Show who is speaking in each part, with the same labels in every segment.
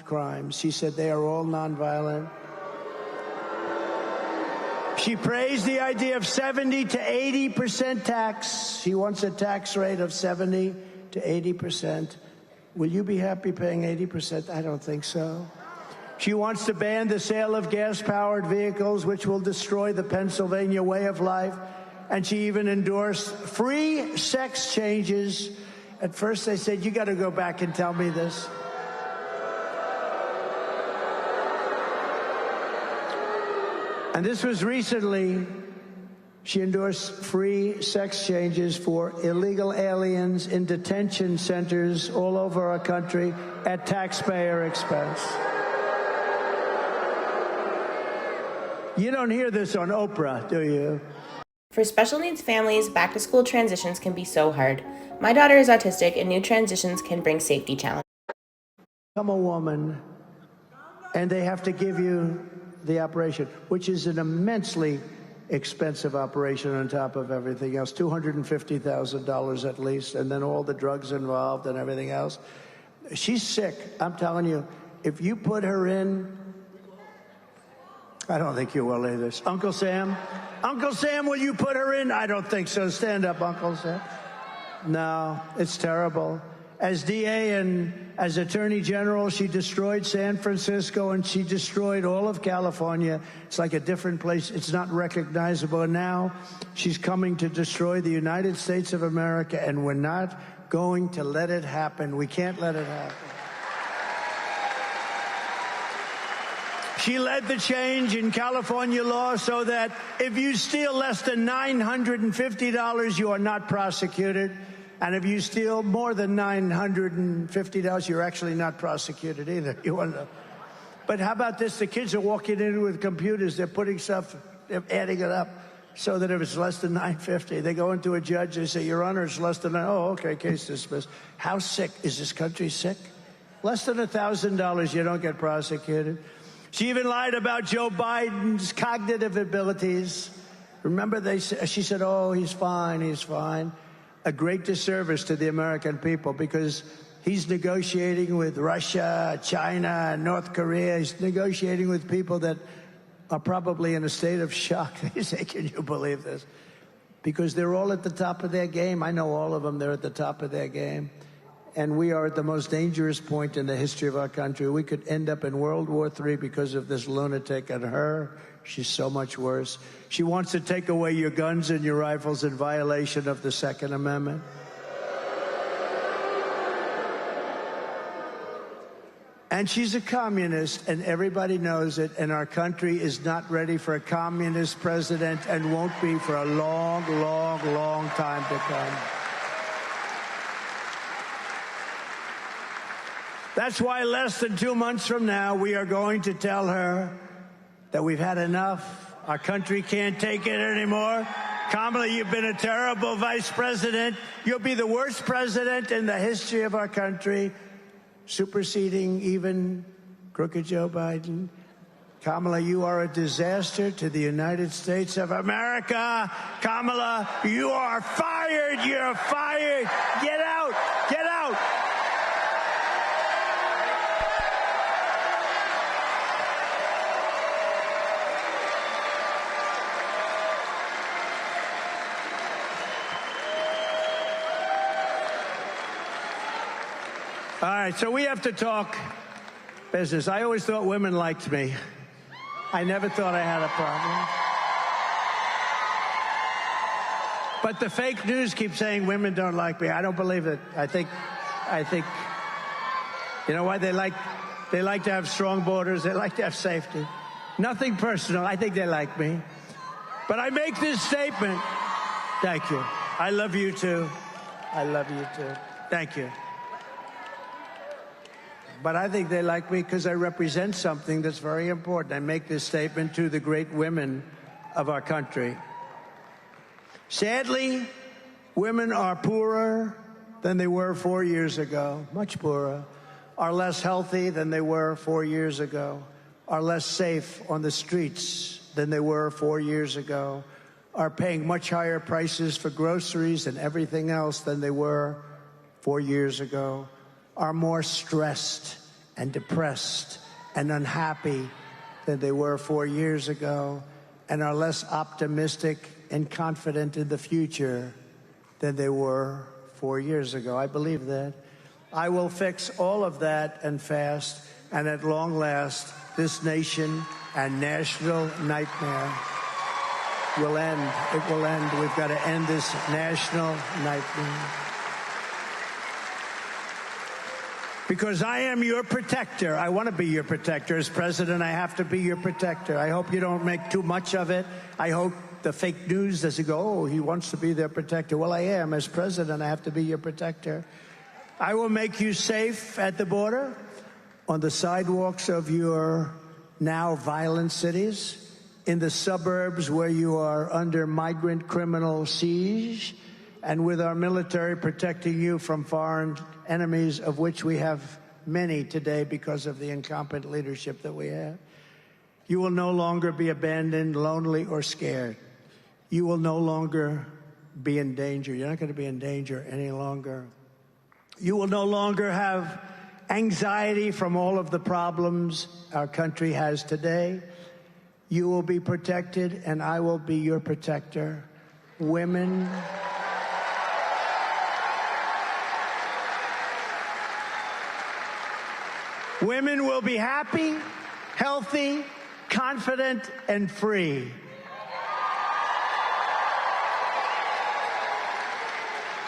Speaker 1: crimes. She said they are all nonviolent. She praised the idea of 70 to 80% tax. She wants a tax rate of 70 to 80%. Will you be happy paying 80%? I don't think so. She wants to ban the sale of gas-powered vehicles, which will destroy the Pennsylvania way of life. And she even endorsed free sex changes. At first they said, you got to go back and tell me this. And this was recently. She endorsed free sex changes for illegal aliens in detention centers all over our country at taxpayer expense. You don't hear this on Oprah, do you?
Speaker 2: For special needs families, back-to-school transitions can be so hard. My daughter is autistic, and new transitions can bring safety challenges.
Speaker 1: I'm a woman, and they have to give you the operation, which is an immensely expensive operation on top of everything else, $250,000 at least, and then all the drugs involved and everything else. She's sick. I'm telling you, if you put her in, I don't think you will either. Uncle Sam? Uncle Sam, will you put her in? I don't think so. Stand up, Uncle Sam. No, it's terrible. As DA and as Attorney General, she destroyed San Francisco and she destroyed all of California. It's like a different place. It's not recognizable. And now she's coming to destroy the United States of America, and we're not going to let it happen. We can't let it happen. She led the change in California law so that if you steal less than $950, you are not prosecuted. And if you steal more than $950, you're actually not prosecuted either. You wonder. But how about this? The kids are walking in with computers. They're putting stuff, they're adding it up so that if it's less than $950, they go into a judge. They say, Your Honor, it's less than, oh, okay, case dismissed. How sick? Is this country sick? Less than $1,000, you don't get prosecuted. She even lied about Joe Biden's cognitive abilities. Remember, she said, oh, he's fine, he's fine. A great disservice to the American people, because he's negotiating with Russia, China, North Korea. He's negotiating with people that are probably in a state of shock. They say, can you believe this? Because they're all at the top of their game. I know all of them. They're at the top of their game. And we are at the most dangerous point in the history of our country. We could end up in World War III because of this lunatic and her. She's so much worse. She wants to take away your guns and your rifles in violation of the Second Amendment. And she's a communist, and everybody knows it, and our country is not ready for a communist president and won't be for a long, long, long time to come. That's why less than 2 months from now, we are going to tell her that we've had enough. Our country can't take it anymore. Kamala, you've been a terrible vice president. You'll be the worst president in the history of our country, superseding even crooked Joe Biden. Kamala, you are a disaster to the United States of America. Kamala, you are fired. You're fired. Get out. Get out. All right, so we have to talk business. I always thought women liked me. I never thought I had a problem. But the fake news keeps saying women don't like me. I don't believe it. I think, you know why? They like to have strong borders. They like to have safety. Nothing personal. I think they like me. But I make this statement. Thank you. I love you too. I love you too. Thank you. But I think they like me because I represent something that's very important. I make this statement to the great women of our country. Sadly, women are poorer than they were 4 years ago, much poorer, are less healthy than they were 4 years ago, are less safe on the streets than they were 4 years ago, are paying much higher prices for groceries and everything else than they were 4 years ago, are more stressed and depressed and unhappy than they were 4 years ago, and are less optimistic and confident in the future than they were 4 years ago. I believe that. I will fix all of that and fast, and at long last, this nation and national nightmare will end. It will end. We've got to end this national nightmare. Because I am your protector. I want to be your protector. As president, I have to be your protector. I hope you don't make too much of it. I hope the fake news doesn't go, oh, he wants to be their protector. Well, I am. As president, I have to be your protector. I will make you safe at the border, on the sidewalks of your now violent cities, in the suburbs where you are under migrant criminal siege, and with our military protecting you from foreign enemies, of which we have many today because of the incompetent leadership that we have. You will no longer be abandoned, lonely, or scared. You will no longer be in danger. You're not going to be in danger any longer. You will no longer have anxiety from all of the problems our country has today. You will be protected, and I will be your protector. Women will be happy, healthy, confident, and free.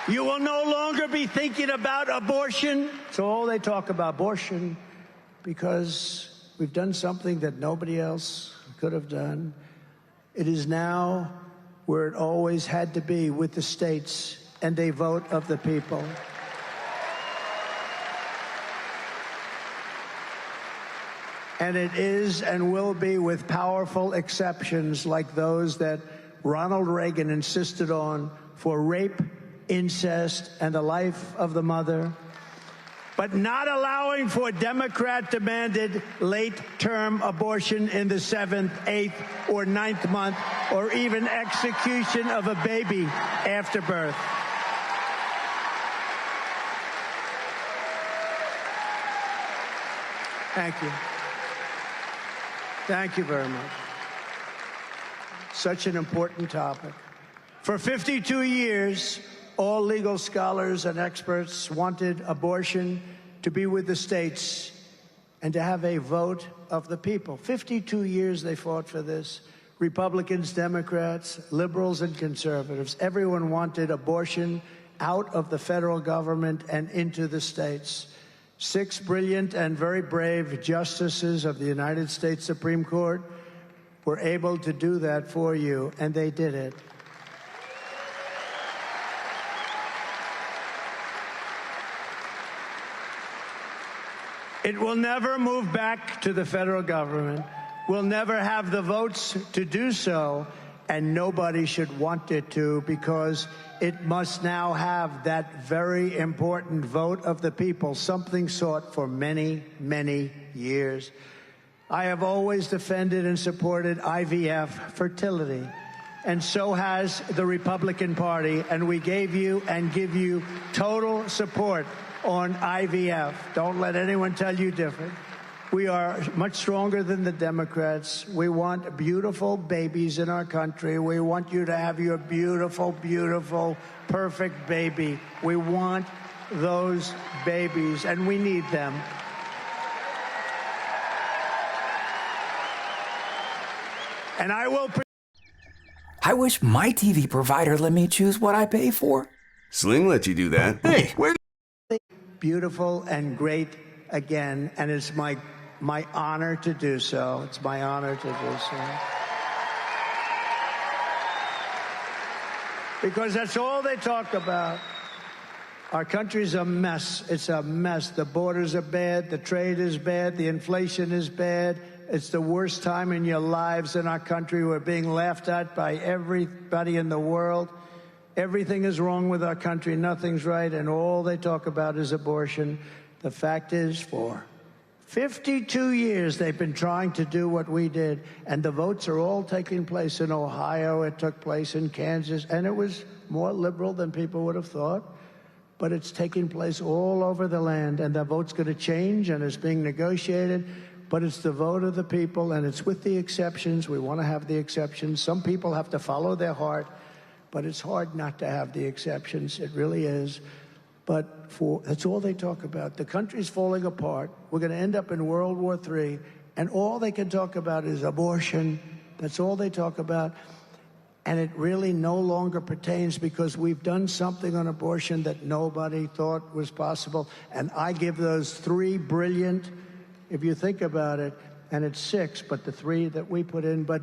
Speaker 1: You will no longer be thinking about abortion. So all they talk about abortion because we've done something that nobody else could have done. It is now where it always had to be, with the states and a vote of the people. And it is and will be, with powerful exceptions like those that Ronald Reagan insisted on for rape, incest, and the life of the mother, but not allowing for Democrat-demanded late-term abortion in the 7th, 8th, or 9th month, or even execution of a baby after birth. Thank you. Thank you very much. Such an important topic. For 52 years, all legal scholars and experts wanted abortion to be with the states and to have a vote of the people. 52 years they fought for this. Republicans, Democrats, liberals, and conservatives. Everyone wanted abortion out of the federal government and into the states. 6 brilliant and very brave justices of the United States Supreme Court were able to do that for you, and they did it. It will never move back to the federal government. We'll never have the votes to do so, and nobody should want it to, because it must now have that very important vote of the people, something sought for many, many years. I have always defended and supported IVF fertility, and so has the Republican Party, and we gave you and give you total support on IVF. Don't let anyone tell you different. We are much stronger than the Democrats. We want beautiful babies in our country. We want you to have your beautiful, beautiful, perfect baby. We want those babies, and we need them. And
Speaker 3: I wish my TV provider let me choose what I pay for.
Speaker 4: Sling lets you do that. Hey, where?
Speaker 1: Beautiful and great again, and it's my honor to do so. It's my honor to do so. Because that's all they talk about. Our country's a mess. It's a mess. The borders are bad. The trade is bad. The inflation is bad. It's the worst time in your lives in our country. We're being laughed at by everybody in the world. Everything is wrong with our country. Nothing's right. And all they talk about is abortion. The fact is, for 52 years, they've been trying to do what we did. And the votes are all taking place in Ohio. It took place in Kansas. And it was more liberal than people would have thought. but it's taking place all over the land, and the vote's going to change, and it's being negotiated, but it's the vote of the people, and it's with the exceptions. We want to have the exceptions. Some people have to follow their heart, but it's hard not to have the exceptions. It really is. But that's all they talk about. The country's falling apart. We're going to end up in World War III, and all they can talk about is abortion. That's all they talk about. And it really no longer pertains, because we've done something on abortion that nobody thought was possible. And I give those 3 brilliant, if you think about it, and it's 6, but the 3 that we put in. But